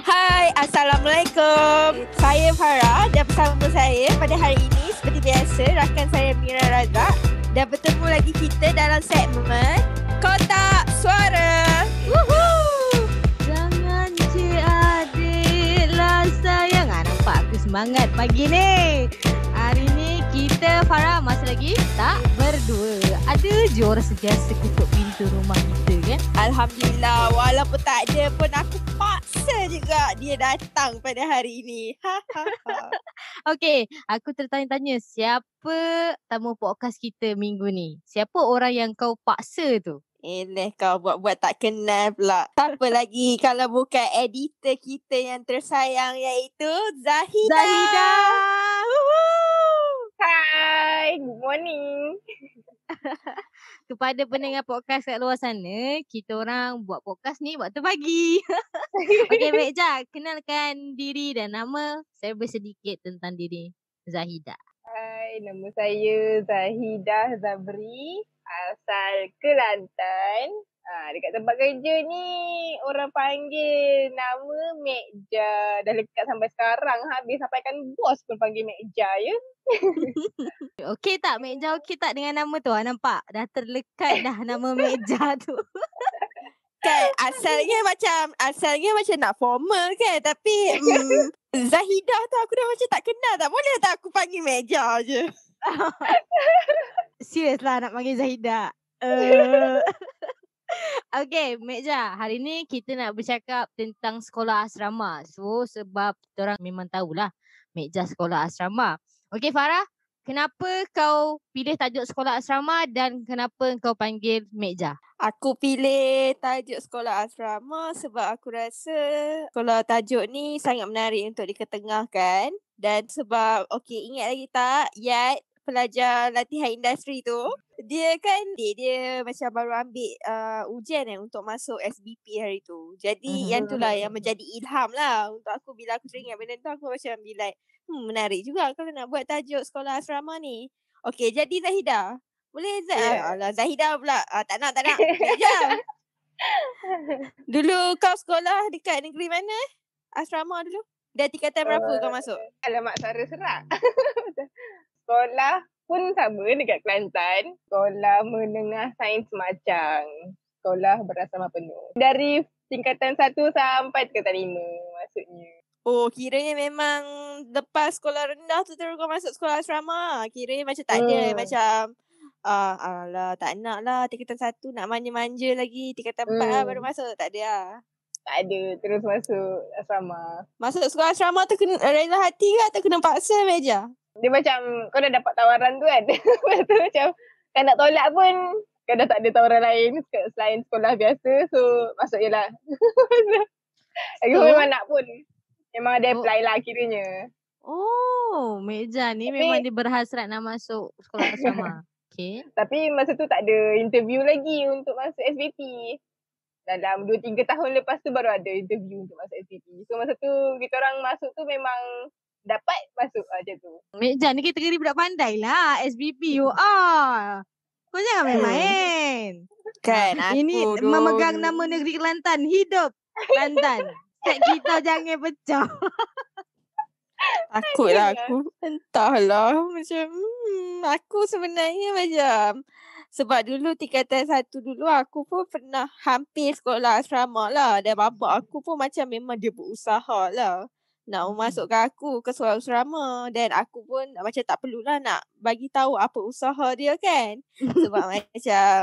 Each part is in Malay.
Hai, Assalamualaikum. Saya Farah dan bersama saya pada hari ini seperti biasa rakan saya Mira Razak dan bertemu lagi kita dalam segmen Kotak Suara. Woohoo! Jangan cik adik lah sayang. Nampak aku semangat pagi ni. Hari ni kita Farah masih lagi tak berdua. Ada je orang sentiasa ketuk pintu rumah kita kan. Alhamdulillah, walaupun tak ada pun aku paksa juga dia datang pada hari ini. Okey, aku tertanya-tanya siapa tamu podcast kita minggu ni? Siapa orang yang kau paksa tu? Kau buat-buat tak kenal pula. Siapa lagi kalau bukan editor kita yang tersayang iaitu Zahidah. Zahidah! Hai, good morning. Kepada pendengar podcast kat luar sana, kita orang buat podcast ni waktu pagi. Okey, baik Jack. Kenalkan diri dan nama. Saya bersedikit tentang diri Zahidah. Hai, nama saya Zahidah Zabri, asal Kelantan. Dekat tempat kerja ni orang panggil nama Mekja. Dah lekat sampai sekarang, habis sampaikan bos pun panggil Mekja ya. Okey tak Mekja, okey tak dengan nama tu? Nampak dah terlekat dah nama Mekja tu. Kan asalnya macam nak formal kan, tapi Zahidah tu aku dah macam tak kenal. Tak boleh tak aku panggil Mekja je. Serius lah nak panggil Zahidah. Okay, Mekja, hari ni kita nak bercakap tentang sekolah asrama. So, sebab kita orang memang tahulah Mekja sekolah asrama. Okay, Farah, kenapa kau pilih tajuk sekolah asrama dan kenapa kau panggil Mekja? Aku pilih tajuk sekolah asrama sebab aku rasa sekolah tajuk ni sangat menarik untuk diketengahkan. Dan sebab, ingat lagi tak, Yat, pelajar latihan industri tu, dia kan dia macam baru ambil ujian untuk masuk SBP hari tu. Jadi yang itulah yang menjadi ilham lah untuk aku. Bila aku teringat benda tu, aku macam be like, menarik juga kalau nak buat tajuk sekolah asrama ni. Okay, jadi Zahidah, boleh Zahidah pula. Tak nak. Mekja. Dulu kau sekolah dekat negeri mana? Asrama dulu? Dan tingkatan berapa kau masuk? Alamak, suara serak. Sekolah pun sama dekat Kelantan. Sekolah menengah sains Macang. Sekolah berasrama penuh. Dari tingkatan 1 sampai tingkatan 5 maksudnya. Oh, kiranya memang lepas sekolah rendah tu terus kau masuk sekolah asrama. Kiranya macam tak ada macam alah tak nak lah tingkatan 1 nak manja-manja lagi. Tingkatan 4 lah baru masuk. Tak ada lah. Tak ada, terus masuk asrama. Masuk sekolah asrama tu kena rela hati ke atau kena paksa Mekja? Dia macam kau dah dapat tawaran tu kan. Lepas tu macam kau nak tolak pun kau dah tak ada tawaran lain selain sekolah biasa. So masuk je lah. Aku memang nak pun. Memang ada apply lah kiranya. Oh, Mekja ni memang dia berhasrat nak masuk sekolah asrama. Okay. Tapi masa tu tak ada interview lagi untuk masuk SBP. Dalam 2-3 tahun lepas tu baru ada interview untuk masuk SBP. So masa tu kita orang masuk tu memang dapat masuk aja tu. Mekja ni kategori budak pandai lah SBP you Kau jangan main-main. Kan aku ini dulu memegang nama negeri Kelantan. Hidup Kelantan. Kat kita jangan pecah. Takutlah aku. Entahlah macam aku sebenarnya macam sebab dulu tingkatan 1 dulu aku pun pernah hampir sekolah asrama lah. Dan bapak aku pun macam memang dia berusaha lah nak memasukkan aku ke sekolah asrama. Dan aku pun macam tak perlulah nak bagi tahu apa usaha dia kan. Sebab macam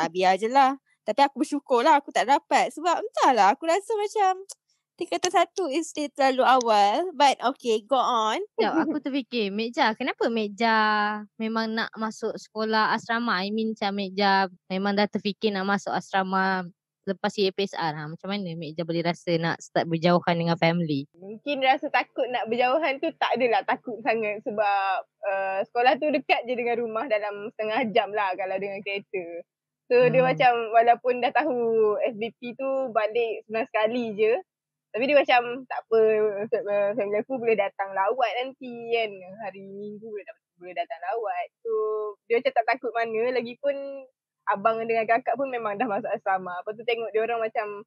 biar je lah. Tapi aku bersyukur lah aku tak dapat. Sebab entahlah aku rasa macam tingkatan 1 is still terlalu awal. But okay, go on. Aku terfikir, Mekja, kenapa Mekja memang nak masuk sekolah asrama? I mean macam Mekja memang dah terfikir nak masuk asrama lepas CAPSR. Macam mana Mekja boleh rasa nak start berjauhan dengan family? Mungkin rasa takut nak berjauhan tu tak adalah takut sangat sebab sekolah tu dekat je dengan rumah dalam setengah jam lah kalau dengan kereta. So dia macam walaupun dah tahu SBP tu balik sebulan sekali je. Tapi dia macam tak apa, family aku boleh datang lawat nanti kan. Hari Minggu boleh datang lawat. So dia macam tak takut mana. Lagipun abang dengan kakak pun memang dah masuk asrama. Lepas tu tengok dia orang macam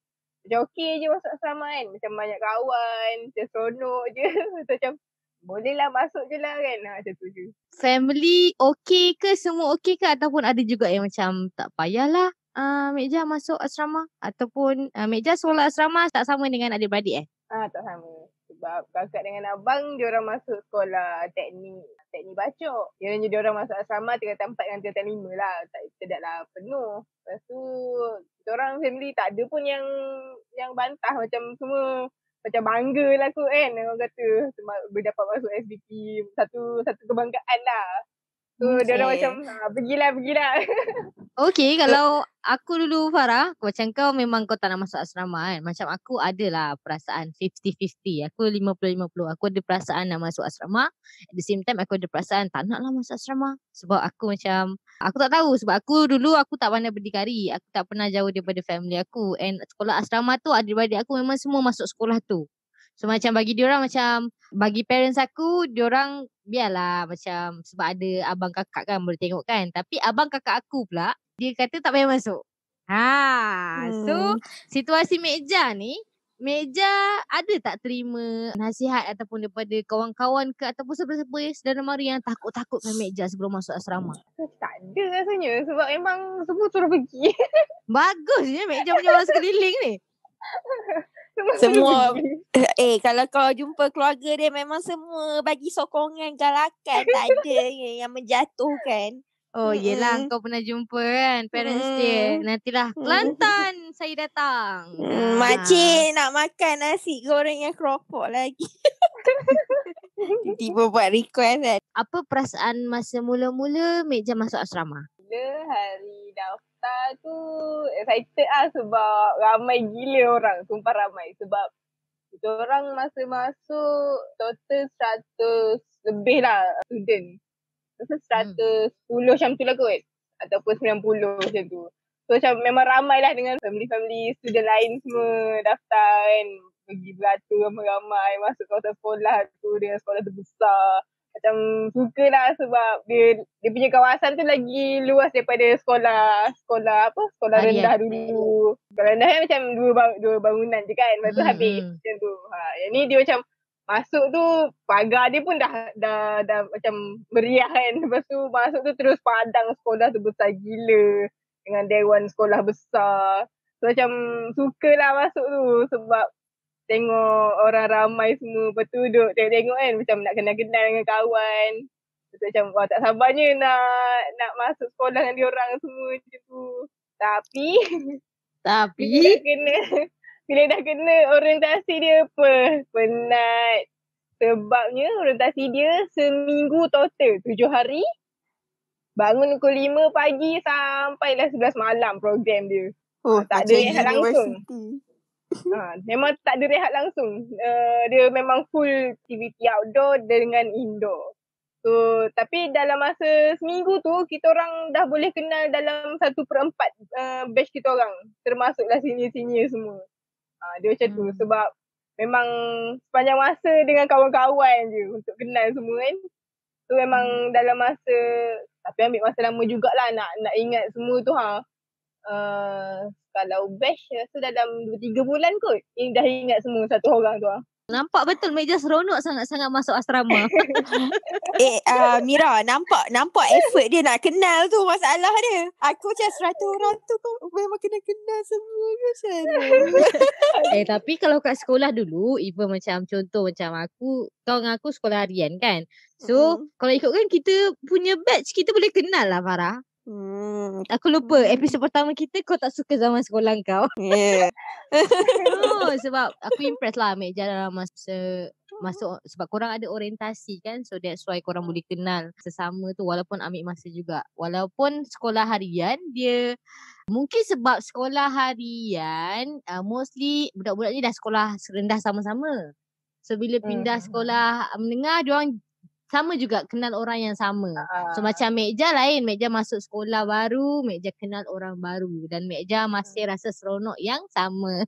macam okey je masuk asrama kan. Macam banyak kawan, macam seronok je. Macam boleh lah masuk je lah kan. Macam tu je. Family okey ke? Semua okey ke? Ataupun ada juga yang macam tak payahlah Mek Jah masuk asrama? Ataupun Mek Jah sekolah asrama tak sama dengan adik-beradik Tak sama. Sebab kakak dengan abang, diorang masuk sekolah teknik bacok. Dia orang masuk asrama tingkatan 4 dengan tingkatan 5 lah. Tidak lah penuh. Lepas tu, diorang family tak ada pun yang bantah. Macam semua macam bangga lah kot kan. Orang kata berdapat masuk SBP. Satu kebanggaan lah. So, diorang macam pergilah. Okey, kalau aku dulu Farah, macam kau memang kau tak nak masuk asrama kan. Macam aku adalah perasaan 50-50. Aku 50-50. Aku ada perasaan nak masuk asrama. At the same time aku ada perasaan tak nak lah masuk asrama. Sebab aku macam, aku tak tahu. Sebab aku dulu aku tak pandai berdikari. Aku tak pernah jauh daripada family aku. And sekolah asrama tu adik-beradik aku memang semua masuk sekolah tu. So macam bagi diorang macam, bagi parents aku, diorang biarlah macam sebab ada abang kakak kan boleh tengok kan. Tapi abang kakak aku pula, dia kata tak payah masuk. So situasi Mek Jah ni, Mek Jah ada tak terima nasihat ataupun daripada kawan-kawan ke ataupun siapa-siapa saudara mara yang takut-takutkan Mek Jah sebelum masuk asrama? Tak ada rasanya. Sebab memang semua suruh pergi. Bagusnya Mek Jah punya orang sekeliling ni. Semua kalau kau jumpa keluarga dia memang semua bagi sokongan, galakan, tak ada yang menjatuhkan. Oh yelah, kau pernah jumpa kan parents dia. Nantilah Kelantan saya datang. Makcik nak makan nasi goreng yang keropok lagi. Tiba buat request kan. Apa perasaan masa mula-mula Mek Jah masuk asrama? Bila hari daftar tu excited lah sebab ramai gila orang. Sumpah ramai. Sebab kita orang masa masuk total 100 lebih lah student. Total 110 macam tu lah kot. Ataupun 90 macam tu. So macam memang ramai lah dengan family-family student lain semua daftar kan. Pergi beratur ramai-ramai masuk kawasan sekolah tu dengan sekolah tu besar. Macam suka lah sebab dia punya kawasan tu lagi luas daripada sekolah rendah dulu. Sekolah rendah kan macam dua bangunan je kan. Lepas tu habis macam tu. Yang ni dia macam masuk tu pagar dia pun dah macam meriah kan. Lepas tu masuk tu terus padang sekolah tu besar gila. Dengan dewan sekolah besar. So macam sukalah masuk tu sebab tengok orang ramai semua. Lepas tu duduk tengok kan macam nak kenal-kenal dengan kawan. Lepas tu macam wah tak sabarnya nak masuk sekolah dengan diorang semua macam tu. Tapi bila dah kena orientasi dia penat. Sebabnya orientasi dia seminggu total 7 hari. Bangun pukul 5 pagi sampailah 11 malam program dia. Tak ada rehat langsung. Memang tak ada rehat langsung. Dia memang full aktiviti outdoor dengan indoor. So, tapi dalam masa seminggu tu, kita orang dah boleh kenal dalam 1/4 batch kita orang. Termasuklah senior-senior semua. Dia macam tu sebab memang sepanjang masa dengan kawan-kawan je untuk kenal semua kan. So memang dalam masa, tapi ambil masa lama jugalah nak ingat semua tu kalau batch rasa dalam 2-3 bulan kot dah ingat semua satu orang tu Nampak betul Mek Jah seronok sangat-sangat masuk asrama. Mira, nampak effort dia nak kenal tu masalah dia. Aku macam 100 orang tu kau memang kena kenal semua ke macam mana? Tapi kalau kat sekolah dulu, even macam contoh macam aku, kau dengan aku sekolah harian kan. So, kalau ikutkan kita punya batch, kita boleh kenal lah Farah. Aku lupa episod pertama kita kau tak suka zaman sekolah kau. Sebab aku impress lah Mek Jah dalam masa masuk sebab korang ada orientasi kan. So that's why korang boleh kenal sesama tu walaupun ambil masa juga. Walaupun sekolah harian dia mungkin sebab sekolah harian mostly budak-budak ni dah sekolah rendah sama-sama. So bila pindah sekolah menengah diorang sama juga kenal orang yang sama. So macam Mek Jah lain. Mek Jah masuk sekolah baru, Mek Jah kenal orang baru. Dan Mek Jah masih rasa seronok yang sama.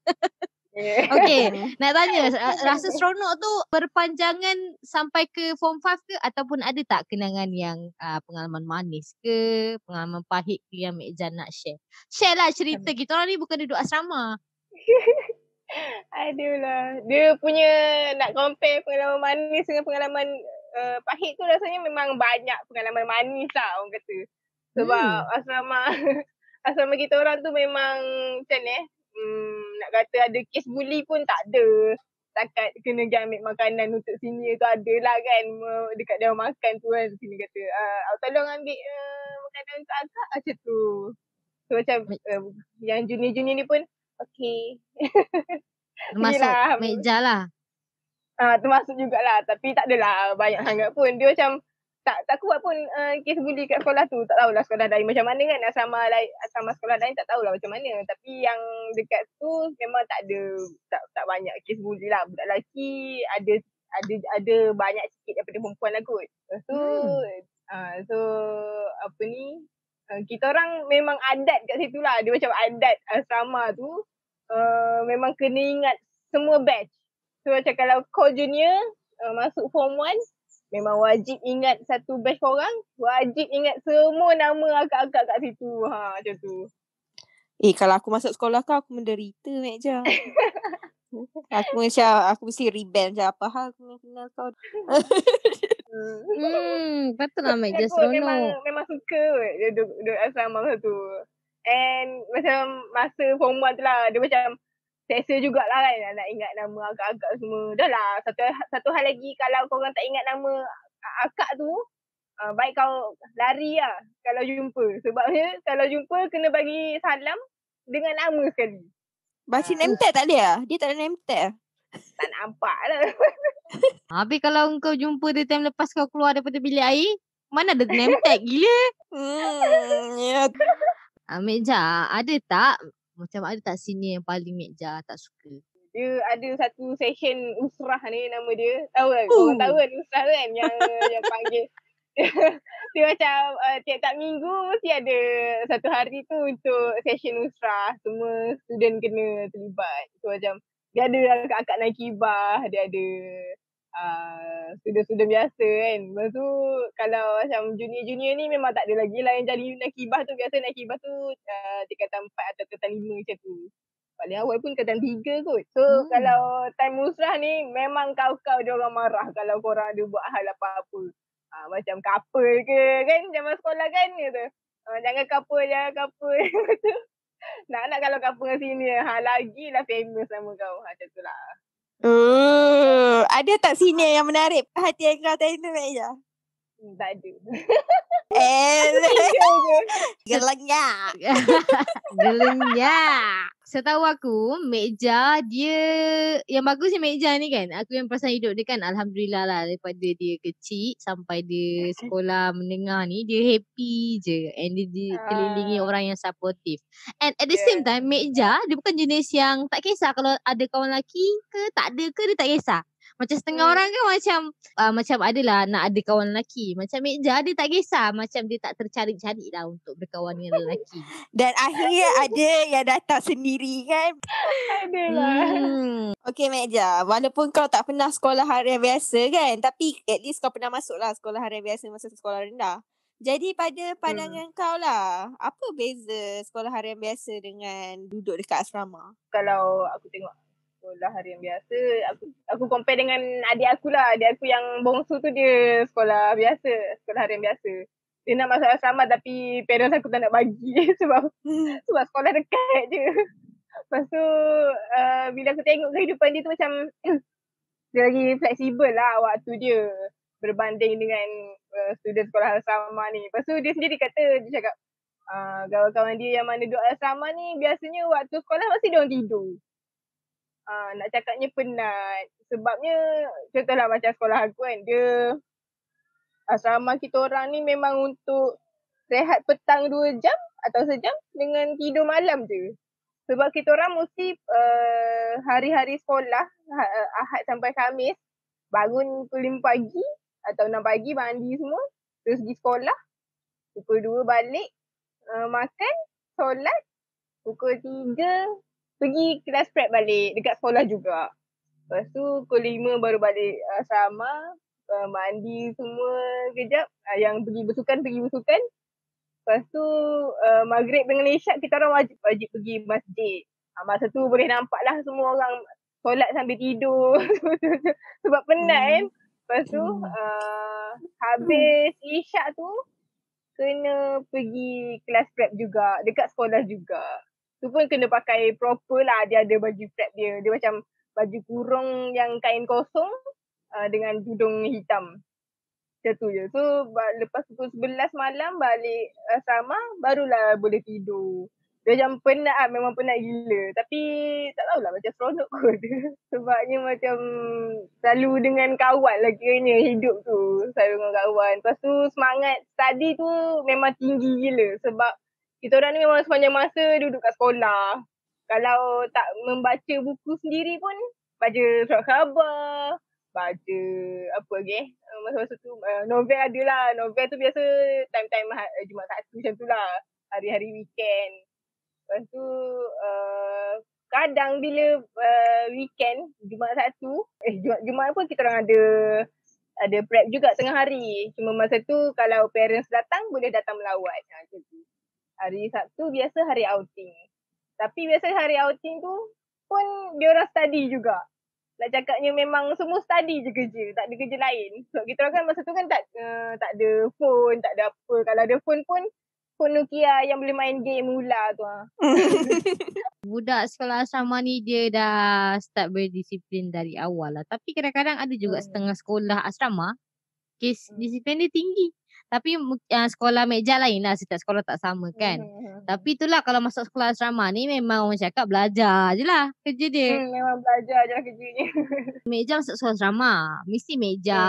Okay, nak tanya rasa seronok tu berpanjangan sampai ke form 5 ke? Ataupun ada tak kenangan yang pengalaman manis ke? Pengalaman pahit ke yang Mek Jah nak share? Share lah cerita kita orang ni bukan duduk asrama. Aduhlah. Dia punya nak compare pengalaman manis dengan pengalaman pahit tu rasanya memang banyak pengalaman manis lah orang kata. Sebab asrama asrama kita orang tu memang macam ni nak kata ada kes bully pun tak ada. Takat kena pergi ambil makanan untuk senior tu ada lah kan. Dekat dia makan tu kan sini kata tolong ambil makanan untuk akak macam tu. So macam yang junior-junior ni pun okay. Termasuk Yelah. meja lah. Termasuk jugalah. Tapi tak adalah banyak sangat pun. Dia macam tak kuat pun kes bully kat sekolah tu. Tak tahulah sekolah lain macam mana kan. Asrama sekolah lain tak tahulah macam mana. Tapi yang dekat tu memang tak ada, tak banyak kes bully lah. Budak lelaki ada banyak sikit daripada perempuan lah kot. Lepas tu, so apa ni, kita orang memang adat kat situ lah. Dia macam adat asrama tu. Memang kena ingat semua batch. So macam kalau kau junior masuk form 1, memang wajib ingat satu batch korang. Wajib ingat semua nama akak-akak kat situ. Macam tu. Kalau aku masuk sekolah kau, aku menderita Meja. Aku mesti rebel je apa hal aku kenal kau. Betul lah meja Aku seronok. memang suka dia duduk asrama masa tu. And macam masa form 1 tu lah, dia macam selesa jugalah kan nak ingat nama akak-akak semua. Dah lah, satu hal lagi kalau korang tak ingat nama akak tu, baik kau lari lah kalau jumpa. Sebabnya kalau jumpa kena bagi salam dengan nama sekali. Baca name tag tak boleh lah? Dia tak ada name tag. Tak nampak lah. Habis kalau kau jumpa dia time lepas kau keluar daripada bilik air, mana ada name tag gila. Ya. Meja, ada tak? Macam ada tak senior yang paling Meja tak suka? Dia ada satu session usrah ni nama dia. Tahu kan? Korang tahu kan usrah kan? Yang panggil. Dia macam tiap-tiap minggu mesti ada satu hari tu untuk session usrah. Semua student kena terlibat. So macam dia ada akak-akak Nakibah, dia ada student-student biasa kan. Lepas tu kalau macam junior-junior ni memang tak ada lagi lah yang jadi Nakibah tu. Biasa Nakibah tu tingkatan 4 atau tingkatan 5 macam tu. Paling awal pun tingkatan 3 kot. So kalau time musrah ni memang kau-kau dia orang marah kalau korang ada buat hal apa-apa. Macam couple ke kan zaman sekolah kan gitu. Jangan couple. Nak kalau couple dengan senior lagilah famous nama kau. Macam tu lah. Ada tak senior yang menarik perhatian kau tadi tu Meja? Tak ada. Gelenyak. Gelenyak. Setahu aku, Meja dia yang bagus ni Meja ni kan. Aku yang perasan hidup dia kan alhamdulillah lah daripada dia kecil sampai dia sekolah menengah ni dia happy je and dia dikelilingi orang yang supportive. And at the same time Meja dia bukan jenis yang tak kisah kalau ada kawan lelaki ke tak ada ke dia tak kisah. Macam setengah orang kan macam adalah nak ada kawan lelaki. Macam Meja dia tak kisah. Macam dia tak tercari-cari lah untuk berkawan dengan lelaki. Dan akhirnya ada yang datang sendiri kan. Adalah. Okay Meja, walaupun kau tak pernah sekolah harian biasa kan, tapi at least kau pernah masuk lah sekolah harian biasa masa sekolah rendah. Jadi pada pandangan kau lah, apa beza sekolah harian biasa dengan duduk dekat asrama? Kalau aku tengok sekolah harian biasa, aku compare dengan adik aku lah. Adik aku yang bongsu tu dia sekolah biasa, sekolah harian biasa. Dia nak masuk asrama tapi parents aku tak nak bagi sebab sekolah dekat je. Lepas tu bila aku tengok kehidupan dia tu macam dia lagi fleksibel lah waktu dia berbanding dengan student sekolah asrama ni. Lepas tu dia sendiri kata, dia cakap kawan-kawan dia yang mana duduk asrama ni biasanya waktu sekolah mesti dia orang tidur. Nak cakapnya penat. Sebabnya contohlah macam sekolah aku kan, dia asrama kita orang ni memang untuk rehat petang 2 jam atau sejam dengan tidur malam je. Sebab kita orang mesti hari-hari sekolah Ahad sampai Khamis bangun pukul 5 pagi atau 6 pagi mandi semua, terus pergi sekolah, pukul 2 balik, makan, solat, pukul 3 pergi kelas prep balik dekat sekolah juga. Lepas tu pukul 5 baru balik asrama, mandi semua kejap, yang pergi bersukan. Lepas tu maghrib dengan isyak kita orang wajib pergi masjid. Masa tu boleh nampak lah semua orang solat sambil tidur. Sebab penat kan. Lepas tu habis isyak tu kena pergi kelas prep juga dekat sekolah juga. Tu pun kena pakai proper lah. Dia ada baju prep dia. Dia macam baju kurung yang kain kosong dengan tudung hitam. Macam tu je. So lepas pukul 11 malam balik asrama barulah boleh tidur. Dia macam penat lah. Memang penat gila. Tapi tak tahulah macam seronok kot. Sebabnya macam selalu dengan kawan lah kiranya hidup tu. Selalu dengan kawan. Lepas tu semangat study tu memang tinggi gila. Sebab kita orang ni memang sepanjang masa duduk kat sekolah. Kalau tak membaca buku sendiri pun baca surat khabar. Baca apa lagi masa-masa tu novel ada lah. Novel tu biasa time-time Jumaat Sabtu macam tu lah. Hari-hari weekend. Lepas tu kadang bila weekend Jumaat Sabtu Jumaat pun kita orang ada prep juga tengah hari. Cuma masa tu kalau parents datang boleh datang melawat. Macam tu. Hari Sabtu biasa hari outing. Tapi biasa hari outing tu pun diorang study juga. Nak cakapnya memang semua study je kerja. Tak ada kerja lain. Sebab kita orang kan masa tu kan tak ada phone, tak ada apa. Kalau ada phone pun phone Nokia yang boleh main game mula tu. Budak sekolah asrama ni dia dah start berdisiplin dari awal lah. Tapi kadang-kadang ada juga setengah sekolah asrama kes disiplin dia tinggi. Tapi sekolah meja lain lah. Setiap sekolah tak sama kan. Tapi itulah kalau masuk sekolah asrama ni memang orang cakap belajar je lah kerja dia. Memang belajar je lah kerjanya. Meja masuk sekolah asrama. Mesti meja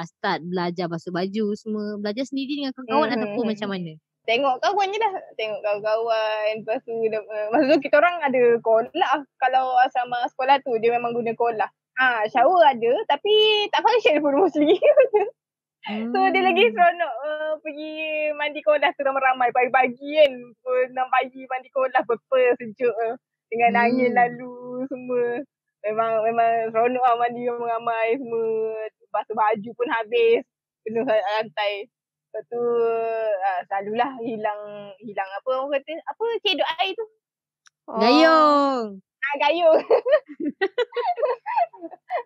start belajar basuh baju semua. Belajar sendiri dengan kawan-kawan ataupun macam mana? Tengok kawan je lah. Tengok kawan-kawan. Lepas tu masa tu kita orang ada kolah. Kalau asrama sekolah tu dia memang guna kolah. Shower ada tapi tak function pun mostly. So dia lagi seronok pergi mandi kolah tu ramai-ramai pagi-pagi kan. Pukul 6 pagi mandi kolah purple sejuk dengan angin lalu semua. Memang seronok lah mandi ramai-ramai semua. Basuh baju pun habis. Penuh lantai. Lepas tu selalulah hilang apa orang kata. Apa cedok air tu? Gayung. Gayung.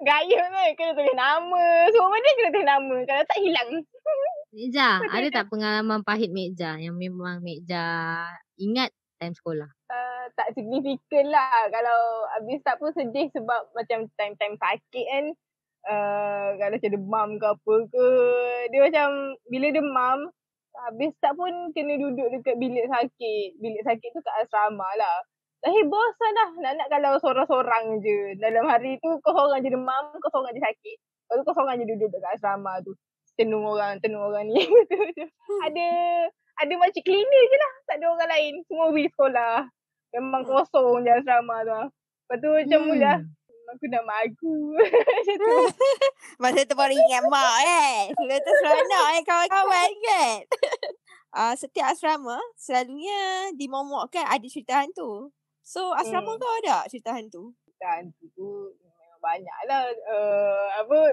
Gayung tu kena tulis nama. Semua benda kena tulis nama. Kalau tak hilang. Meja, ada tak pengalaman pahit Meja yang memang Meja ingat time sekolah? Tak signifikan lah. Kalau habis tak pun sedih sebab macam time-time sakit kan. Kalau macam demam ke apa ke. Dia macam bila demam, habis tak pun kena duduk dekat bilik sakit. Bilik sakit tu kat asrama lah. Dah bosan dah. Nak kalau sorang-sorang je. Dalam hari tu kau seorang je demam, kau seorang je sakit. Lepas tu kau seorang je duduk dekat asrama tu. Tenung orang ni. Ada macam klinik je lah. Tak ada orang lain. Semua pergi sekolah. Memang kosong je asrama tu. Lepas tu macam mula. Aku nak mak aku. Macam tu. Masa tu baru ingat mak kan. Sudah tu seronok kawan-kawan kan. Setiap asrama selalunya di momok kan ada cerita hantu. So asrama kau ada cerita hantu? Cerita hantu tu memang banyak lah.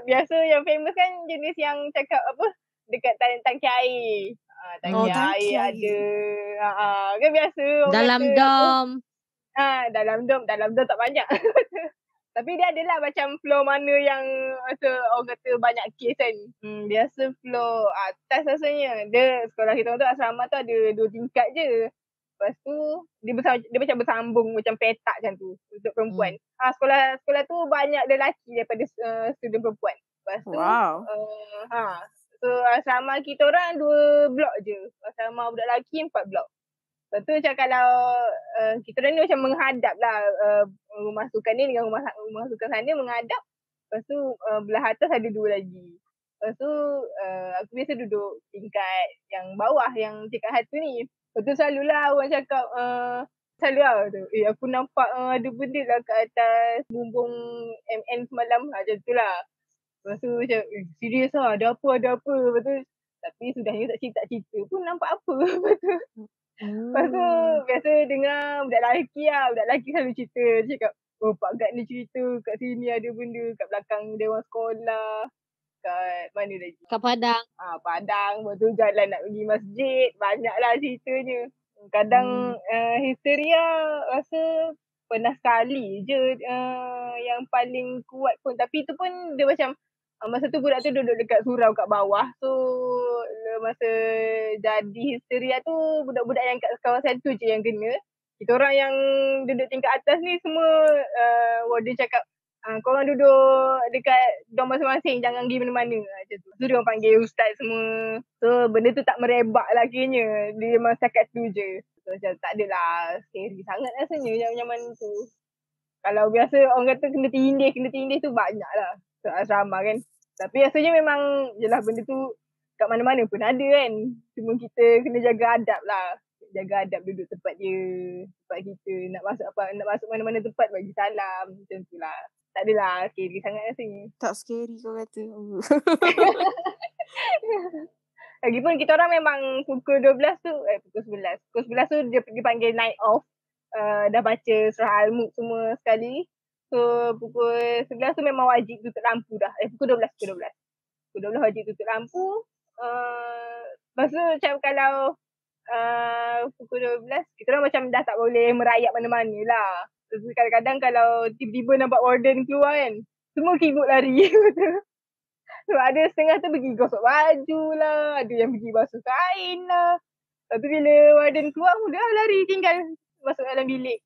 Biasa yang famous kan jenis yang cakap apa dekat tangki air. Tangki air ada. Kan biasa. Dalam dom. Dalam dom tak banyak. Tapi dia adalah macam floor mana yang orang kata banyak kes kan. Biasa floor atas rasanya. Dia sekolah kita tu asrama tu ada 2 tingkat je. Lepas tu dia macam bersambung macam petak macam tu untuk perempuan. Sekolah tu banyak lelaki daripada student perempuan. Lepas tu so asrama kita orang 2 blok je. Asrama budak lelaki 4 blok. Lepas tu macam kalau kita orang ni macam menghadap lah rumah sukan ni dengan rumah sukan sana menghadap. Lepas tu belah atas ada 2 lagi. Lepas tu aku biasa duduk tingkat yang bawah yang tingkat hantu ni. Lepas tu selalulah orang cakap selalu lah tu. Aku nampak ada benda lah kat atas bumbung MN semalam. Macam tu lah. Lepas tu macam serius lah ada apa. Lepas tu tapi sudahnya tak cerita pun nampak apa. Lepas tu lepas tu biasa dengar budak lelaki lah. Budak lelaki selalu cerita. Dia cakap, Pak Gad ni cerita kat sini ada benda kat belakang dewan sekolah. Kat mana lagi? Kat Padang. Padang. Lepas tu jalan nak pergi masjid. Banyaklah ceritanya. Kadang histeria rasa pernah sekali je yang paling kuat pun. Tapi tu pun dia macam masa tu budak tu duduk dekat surau kat bawah. So masa jadi histeria tu budak-budak yang kat kawasan tu je yang kena. Kita orang yang duduk tingkat atas ni semua warden cakap korang duduk dekat dorm masing-masing, jangan pergi mana-mana macam tu. So dia orang panggil ustaz semua. So benda tu tak merebak lah kiranya. Dia memang setakat tu je. So macam tak adalah scary sangat rasanya zaman tu. Kalau biasa orang kata kena tindih tu banyak lah asrama kan. Tapi rasanya memang yelah benda tu kat mana-mana pun ada kan. Cuma kita kena jaga adab lah. Jaga adab duduk tempat dia, tempat kita. Nak masuk mana-mana tempat bagi salam. Macam tu lah. Tak adalah scary sangat rasanya. Tak scary kau kata. Lagipun kita orang memang pukul 12 tu, pukul 11. Pukul 11 tu dia dipanggil night off. Dah baca surah Al-Mulk semua sekali. So pukul 11 tu memang wajib tutup lampu dah. Pukul 12. Pukul 12 wajib tutup lampu. Lepas tu macam kalau pukul 12, kita orang macam dah tak boleh merayap mana-mana lah. Terus kadang-kadang kalau tiba-tiba nampak warden keluar kan, semua kibut lari. Sebab ada setengah tu pergi gosok baju lah, ada yang pergi basuh kain lah. Lepas tu bila warden keluar, dah lari tinggal masuk dalam bilik.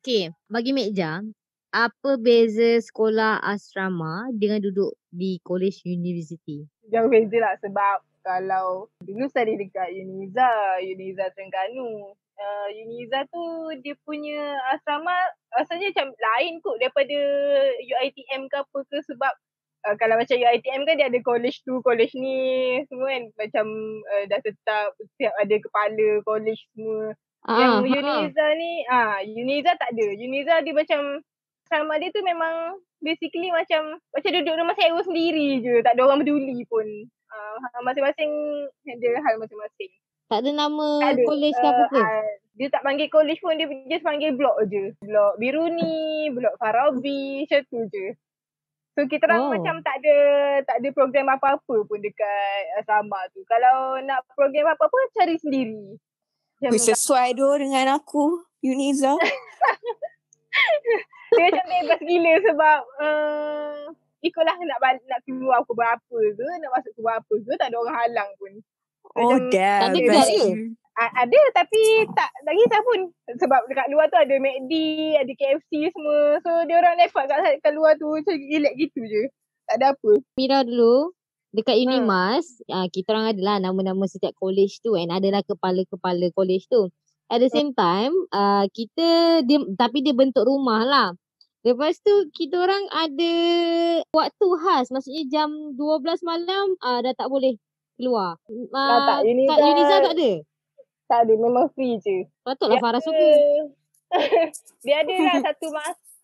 Okay. Bagi Mekja, apa beza sekolah asrama dengan duduk di college university? Jauh beza lah sebab kalau dulu study dekat Uniza Terengganu. Uniza tu dia punya asrama rasanya macam lain kot daripada UiTM ke apa ke sebab kalau macam UiTM kan dia ada college tu, college ni semua kan macam dah tetap setiap ada kepala college semua. Yang Uniza ni, Uniza tak ada. Uniza dia macam asrama dia tu memang basically macam duduk rumah sewa sendiri je. Tak ada orang peduli pun. Masing-masing handle hal masing-masing. Tak ada nama college ke apa ke? Dia tak panggil college pun, dia just panggil blok je. Blok Biruni, blok Farabi, macam tu je. So kita orang macam tak ada program apa-apa pun dekat asrama tu. Kalau nak program apa-apa cari sendiri. Sesuai dengan aku, Uniza. Dia macam bebas gila sebab ikutlah nak keluar ke berapa ke, nak masuk ke berapa ke, tak ada orang halang pun. Dah. Tak ada guard ke? Ada tapi tak kisah pun. Sebab dekat luar tu ada McD, ada KFC semua. So dia orang lepak kat luar tu macam relax gitu je. Tak ada apa. Mira dulu dekat Unimas, kita orang adalah nama-nama setiap college tu and adalah kepala-kepala college tu. At the same time, tapi dia bentuk rumah lah. Lepas tu kita orang ada waktu khas. Maksudnya jam 12 malam dah tak boleh keluar. Tak, kat Uniza tak ada? Tak ada, memang free je. Patutlah Farah suka. Dia ada lah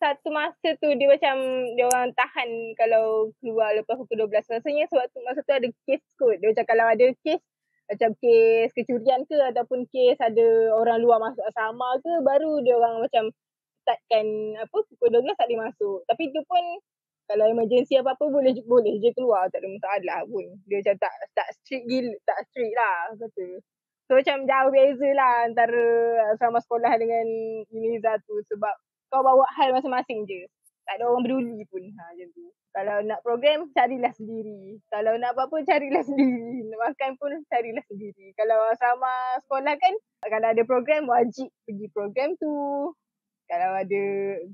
satu masa tu dia macam dia orang tahan kalau keluar lepas pukul 12. Rasanya masa tu ada kes kot. Dia macam kalau ada kes macam kes kecurian ke ataupun kes ada orang luar masuk asrama ke, baru dia orang macam startkan pukul 12 tak boleh masuk. Tapi tu pun kalau emergency apa-apa boleh je keluar, tak ada masalah pun. Dia macam tak strict lah kata. So macam jauh beza lah antara asrama sekolah dengan Uniza tu sebab kau bawa hal masing-masing je. Tak ada orang peduli pun macam tu. Kalau nak program, carilah sendiri. Kalau nak apa-apa, carilah sendiri. Nak makan pun, carilah sendiri. Kalau asrama sekolah kan, kalau ada program, wajib pergi program tu. Kalau ada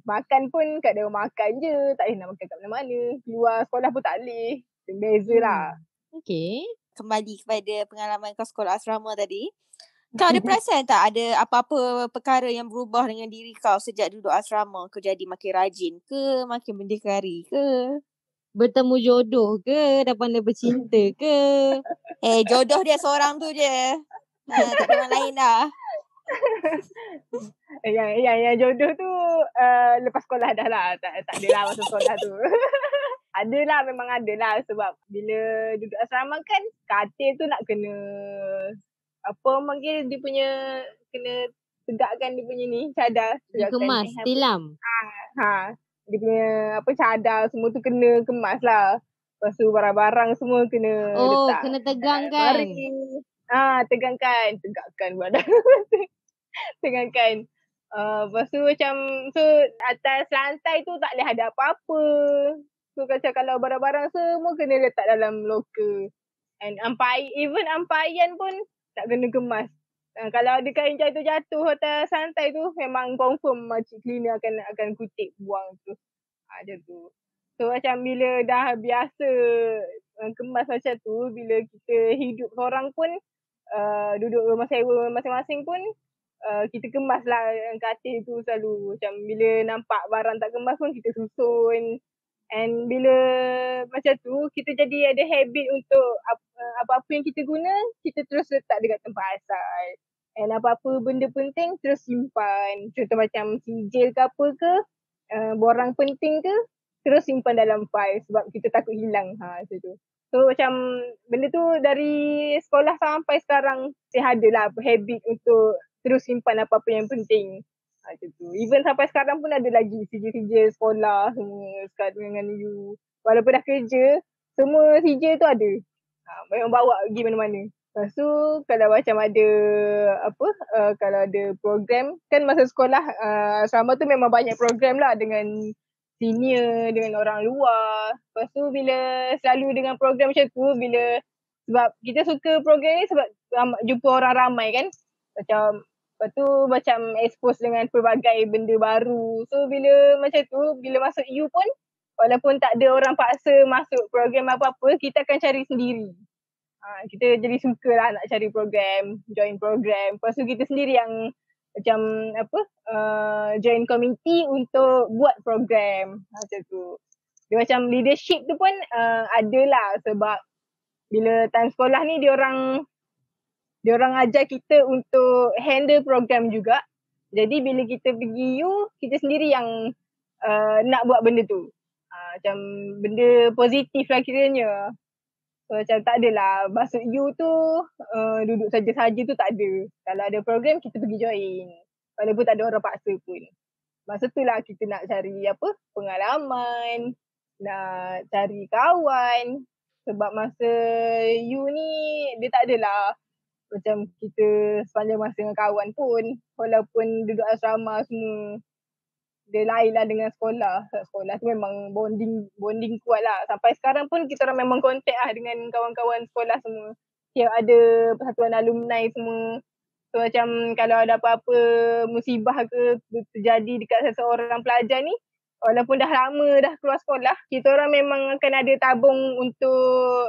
makan pun, kat dia makan je. Tak boleh nak makan kat mana-mana. Keluar sekolah pun tak boleh. Beza lah. Okay. Kembali kepada pengalaman kau sekolah asrama tadi. Kau ada perasan tak ada apa-apa perkara yang berubah dengan diri kau sejak duduk asrama? Kau jadi makin rajin ke? Makin berdikari ke? Bertemu jodoh ke? Dah pandai bercinta ke? Jodoh dia seorang tu je. Tak ada orang lain dah. Yang jodoh tu lepas sekolah dah lah. Tak adalah masa sekolah tu. Adalah, memang adalah sebab bila duduk asrama kan katil tu nak kena panggil dia punya, kena tegakkan dia punya ni, cadar. Kemas, tilam. Dia punya cadar semua tu kena kemas lah. Lepas tu barang-barang semua kena letak. Kena tegangkan. Tegakkan badan. Tegakkan Lepas tu macam, so atas lantai tu tak boleh ada apa-apa. So macam kalau barang-barang semua kena letak dalam loker. And even ampayan pun tak kena kemas. Kalau ada kain jatuh-jatuh atas lantai tu, memang confirm makcik cleaner akan kutip buang tu. Macam tu. So macam bila dah biasa kemas macam tu, bila kita hidup seorang pun, duduk rumah sewa masing-masing pun, kita kemas lah katil tu selalu. Macam bila nampak barang tak kemas pun kita susun. And bila macam tu, kita jadi ada habit untuk apa-apa yang kita guna, kita terus letak dekat tempat asal. And apa-apa benda penting, terus simpan. Contoh macam sijil ke apa ke, borang penting ke, terus simpan dalam file sebab kita takut hilang. Macam tu. So macam benda tu dari sekolah sampai sekarang, saya ada lah habit untuk terus simpan apa-apa yang penting. Macam tu. Even sampai sekarang pun ada lagi sijil-sijil sekolah semua sekarang dengan you. Walaupun dah kerja, semua sijil tu ada. Memang bawa pergi mana-mana. Lepas tu kalau macam ada kalau ada program, kan masa sekolah asrama tu memang banyak program lah dengan senior, dengan orang luar. Lepas tu bila selalu dengan program macam tu, sebab kita suka program ni sebab jumpa orang ramai kan. Lepas tu macam expose dengan pelbagai benda baru. So bila macam tu, bila masuk U pun, walaupun tak ada orang paksa masuk program apa-apa, kita akan cari sendiri. Kita jadi suka lah nak cari program, join program. Lepas tu kita sendiri yang macam join committee untuk buat program. Macam tu. Dia macam leadership tu pun adalah sebab bila time sekolah ni diorang ajar kita untuk handle program juga. Jadi bila kita pergi U, kita sendiri yang nak buat benda tu. Macam benda positif lah kiranya. So macam tak adalah masuk U tu duduk saja-saja tu tak ada. Kalau ada program kita pergi join. Walaupun tak ada orang paksa pun. Masa tu lah kita nak cari pengalaman, nak cari kawan. Sebab masa U ni dia tak adalah macam kita sepanjang masa dengan kawan pun. Walaupun duduk asrama semua, dia lain lah dengan sekolah. Sekolah tu memang bonding kuat lah. Sampai sekarang pun kita orang memang kontak lah dengan kawan-kawan sekolah semua. Tiap ada persatuan alumni semua. So macam kalau ada apa-apa musibah ke terjadi dekat seseorang pelajar ni, walaupun dah lama dah keluar sekolah, kita orang memang akan ada tabung untuk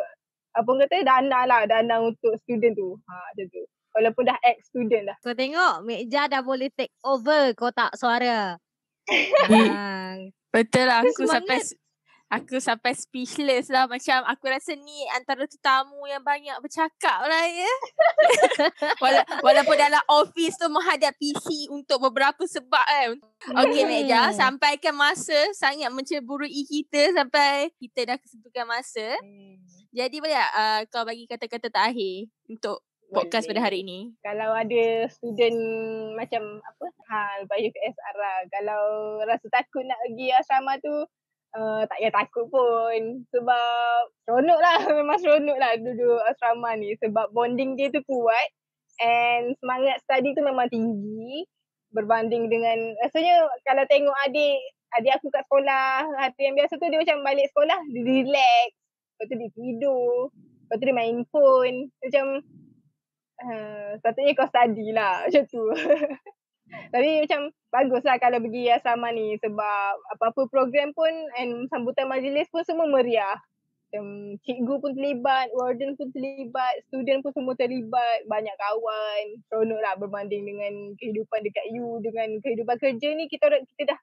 dana untuk student tu. Macam tu. Walaupun dah ex-student dah. Kau tengok Mekja dah boleh take over kotak suara. Betul lah, Semangat. aku sampai speechless lah. Macam aku rasa ni antara tetamu yang banyak bercakap lah ya. Walaupun dalam office tu menghadap PC untuk beberapa sebab kan. Okey Mekja, sampaikan masa sangat menceburui kita sampai kita dah kesentukan masa. Jadi boleh tak kau bagi kata-kata terakhir untuk podcast pada hari ini? Kalau ada student macam lepas UPSR lah. Kalau rasa takut nak pergi asrama tu, tak payah takut pun. Sebab seronok lah. Memang seronok lah duduk asrama ni. Sebab bonding dia tu kuat. And semangat study tu memang tinggi. Berbanding dengan, rasanya kalau tengok adik aku kat sekolah, hari yang biasa tu dia macam balik sekolah, dia relax. Lepas tu dia tidur. Lepas tu dia main phone. Macam, sepatutnya kau study lah. Macam tu. Tapi macam bagus lah kalau pergi asrama ni sebab apa-apa program pun and sambutan majlis pun semua meriah. Macam cikgu pun terlibat, warden pun terlibat, student pun semua terlibat, banyak kawan. Seronok lah berbanding dengan kehidupan dekat U, dengan kehidupan kerja ni kita dah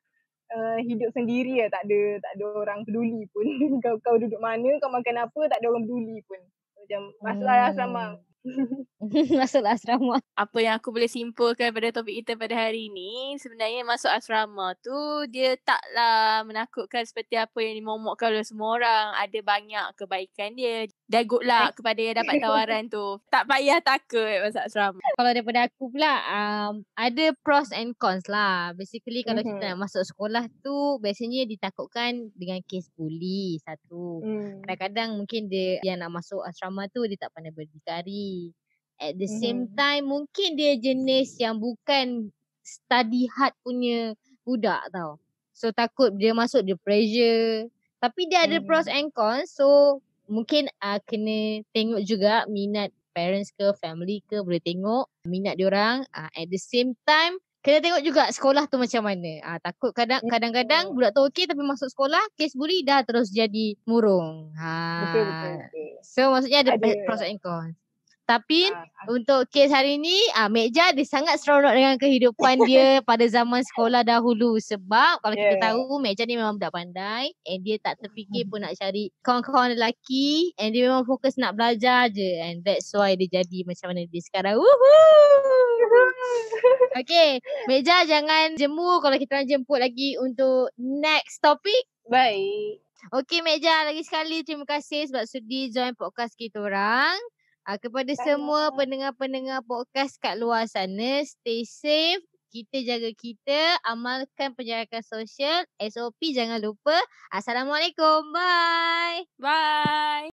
hidup sendiri lah, tak ada orang peduli pun. Kau duduk mana, kau makan apa, tak ada orang peduli pun. Macam masuklah asrama. Masuklah asrama. Apa yang aku boleh simpulkan pada topik kita pada hari ini, sebenarnya masuk asrama tu dia taklah menakutkan seperti apa yang dimomokkan oleh semua orang. Ada banyak kebaikan dia. Dan good luck kepada yang dapat tawaran tu. Tak payah takut masuk asrama. Kalau daripada aku pula, ada pros and cons lah. Basically kalau kita nak masuk sekolah tu, biasanya ditakutkan dengan kes bully satu. Kadang-kadang mungkin dia yang nak masuk asrama tu dia tak pandai berdikari. At the same time mungkin dia jenis yang bukan study hard punya budak tau. So takut dia masuk dia pressure. Tapi dia ada pros and cons. So mungkin kena tengok juga minat parents ke family ke, boleh tengok minat diorang. At the same time kena tengok juga sekolah tu macam mana. Takut kadang-kadang budak tu okey tapi masuk sekolah kes bully dah terus jadi murung. Betul. So maksudnya ada Ada. pros and cons. Tapi untuk kes hari ni, Mekja dia sangat seronok dengan kehidupan dia pada zaman sekolah dahulu. Sebab kalau kita tahu Mekja ni memang budak pandai and dia tak terfikir pun nak cari kawan-kawan lelaki and dia memang fokus nak belajar je, and that's why dia jadi macam mana dia sekarang. Okay, Mekja jangan jemu kalau kita nak jemput lagi untuk next topic. Baik. Okay Mekja, lagi sekali terima kasih sebab sudi join podcast kita orang. Kepada semua pendengar-pendengar podcast kat luar sana, stay safe, kita jaga kita, amalkan penjarakan sosial, SOP jangan lupa. Assalamualaikum, bye. Bye.